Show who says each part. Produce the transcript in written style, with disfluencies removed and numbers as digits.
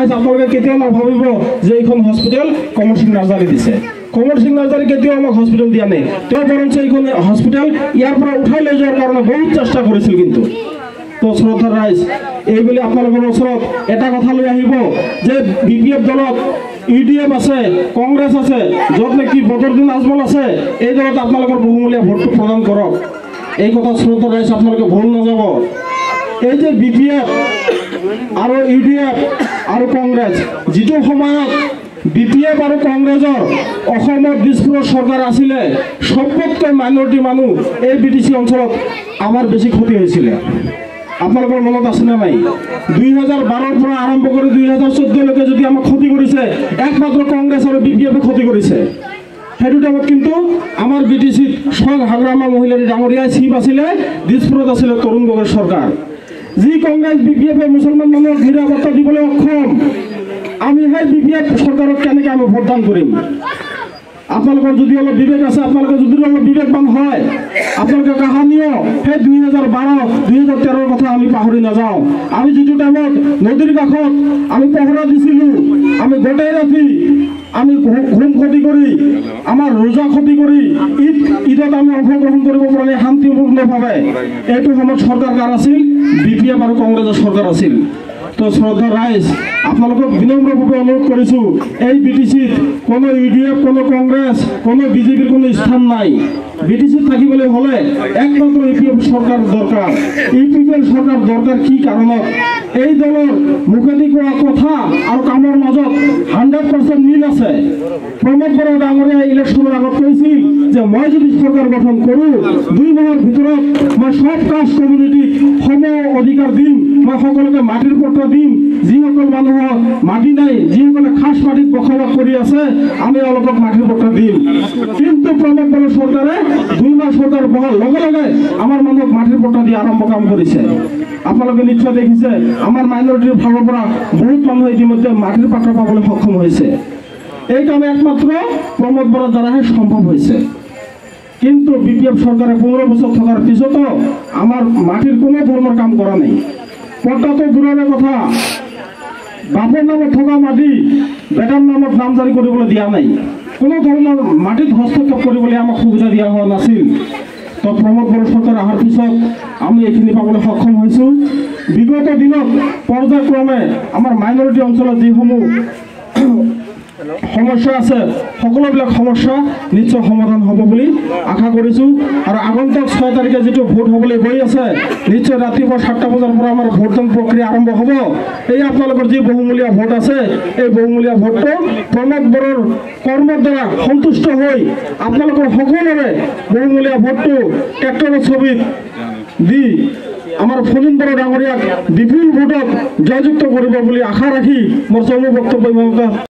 Speaker 1: ৰাইজ আপোনালোকে কেতিয়াও নাভাবিব যে এইখন হস্পিটেল কমল সিং নাৰ্জাৰী দিছে। কমল সিং নাৰ্জাৰী কেতিয়াও আমাক হস্পিটেল দিয়া নাই। তেওঁ বৰঞ্চ এইখন হস্পিটেল ইয়াৰ পৰা উঠাই লৈ যোৱাৰ কাৰণে বহুত চেষ্টা কৰিছিল। কিন্তু তো শ্ৰদ্ধাৰ ৰাইজ, এইবুলি আপোনালোকৰ ওচৰত এটা কথা লৈ আহিব যে BPF দলত UDF আছে, কংগ্ৰেছ আছে, য'ত নেকি বদৰুদ্দিন আজমল আছে, এই দলত আপোনালোকৰ বহুমূলীয়া ভোটটো প্ৰদান কৰক। এই কথা শ্ৰদ্ধাৰ ৰাইজ আপোনালোকে ভুল নাযাব। এই যে BPF আৰু UDF আৰু কংগ্ৰেছ, যিটো সময়ত BPF আৰু কংগ্ৰেছৰ অসমত দিছপুৰৰ চৰকাৰ আছিলে, সবতকৈ মাইনৰিটি মানুহ এই BTC অঞ্চলত আমাৰ বেছি ক্ষতি হৈছিলে। আপোনালোকৰ মনত আছেনে নাই? 2012ৰ পৰা আৰম্ভ কৰি 2014লৈকে যদি আমাক ক্ষতি কৰিছে, একমাত্ৰ কংগ্ৰেছ আৰু BPF-এ ক্ষতি কৰিছে। সেইটো টাইমত কিন্তু আমাৰ BTC-ত স্বয়ং হাগ্ৰামা মহিলাৰী ডাঙৰীয়াই চিফ আছিলে, দিছপুৰত আছিলে তৰুণ গগৈৰ চৰকাৰ। যি কংগ্ৰেছ BPF-এ মুছলমান মানুহক নিৰাপত্তা দিবলৈ অক্ষম, আমি সেই BPF চৰকাৰক কেনেকৈ আমি ভোটদান কৰিম? আপোনালোকৰ যদি অলপ বিবেক আছে, আপোনালোকে যদি অলপ বিবেকবান হয়, আপোনালোকে কাহানিও সেই 2012-2013ৰ কথা আমি পাহৰি নাযাওঁ। আমি যিটো টাইমত নদীৰ কাষত আমি পহৰা দিছিলোঁ, আমি গোটেই ৰাতি আমি ঘুম ক্ষতি কৰি, আমাৰ ৰোজা ক্ষতি কৰি ঈদত আমি অংশগ্ৰহণ কৰিব পৰা নাই শান্তিপূৰ্ণভাৱে। এইটো সময়ত চৰকাৰ কাৰ আছিল? BPF আৰু কংগ্ৰেছৰ চৰকাৰ আছিল। তো শ্ৰদ্ধা ৰাইজ, আপোনালোকক বিনম্ৰভাৱে অনুৰোধ কৰিছোঁ, এই BTC-ত কোনো UDF, কোনো কংগ্ৰেছ, কোনো BJP-ৰ কোনো স্থান নাই। BTC-ত থাকিবলৈ হ'লে একমাত্ৰ UPF চৰকাৰ দৰকাৰ। UPF চৰকাৰ দৰকাৰ কি কাৰণত? এই দলৰ মুখেদি কোৱা কথা আৰু কামৰ মাজত 100% মিল আছে। প্ৰমোদ বৰা ডাঙৰীয়াই ইলেকশ্যনৰ আগত কৈছিল যে মই যদি চৰকাৰ গঠন কৰোঁ, 2 মাহৰ ভিতৰত মই সব কাষ্ট কমিউনিটিক সম অধিকাৰ দিম, মই সকলোকে মাটিৰ পট্টা দিম। যিসকল মানুহৰ মাটি নাই, যিসকলে খাস মাটিত বসবাস কৰি আছে, আমি অলপক মাটিৰ পট্টা দিম। কিন্তু প্ৰমোদ বৰা চৰকাৰে 2 মাহ চৰকাৰ বহাৰ লগে লগে আমাৰ মানুহক মাটিৰ পট্টা দি আৰম্ভ কাম কৰিছে। আপোনালোকে নিশ্চয় দেখিছে, আমাৰ মাইনৰিটিৰ ফালৰ পৰা বহুত মানুহ ইতিমধ্যে মাটিৰ পট্টা পাবলৈ সক্ষম হৈছে। এই কাম একমাত্ৰ প্ৰমোদ বৰাৰ দ্বাৰাহে সম্ভৱ হৈছে। কিন্তু BPF চৰকাৰে 15 বছৰ থকাৰ পিছতো আমাৰ মাটিৰ কোনো ধৰণৰ কাম কৰা নাই। পট্টাটো দূৰৰে কথা, বাপৰ নামত থকা মাটি বেটাৰ নামত নামজাৰি কৰিবলৈ দিয়া নাই। কোনো ধৰণৰ মাটিত হস্তক্ষেপ কৰিবলৈ আমাক সুবিধা দিয়া হোৱা নাছিল। তো প্ৰমোদ বৰা চৰকাৰ অহাৰ পিছত আমি এইখিনি পাবলৈ সক্ষম হৈছোঁ। বিগত দিনত পৰ্যায়ক্ৰমে আমাৰ মাইনৰিটি অঞ্চলত যিসমূহ সমস্যা আছে, সকলোবিলাক সমস্যা নিশ্চয় সমাধান হ'ব বুলি আশা কৰিছোঁ। আৰু আগন্তুক 6 তাৰিখে যিটো ভোট হ'বলৈ গৈ আছে, নিশ্চয় ৰাতিপুৱা 7টা বজাৰ পৰা আমাৰ ভোটদান প্ৰক্ৰিয়া আৰম্ভ হ'ব। এই আপোনালোকৰ যি বহুমূলীয়া ভোট আছে, এই বহুমূলীয়া ভোটটো প্ৰমোদ বৰাৰ কৰ্মৰ দ্বাৰা সন্তুষ্ট হৈ আপোনালোকৰ সকলোৰে বহুমূলীয়া ভোটটো ট্ৰেক্টৰৰ ছবিত দি আমাৰ ফলিন বৰা ডাঙৰীয়াক বিপুল ভোটত জয়যুক্ত কৰিব বুলি আশা ৰাখি মোৰ চমু বক্তব্য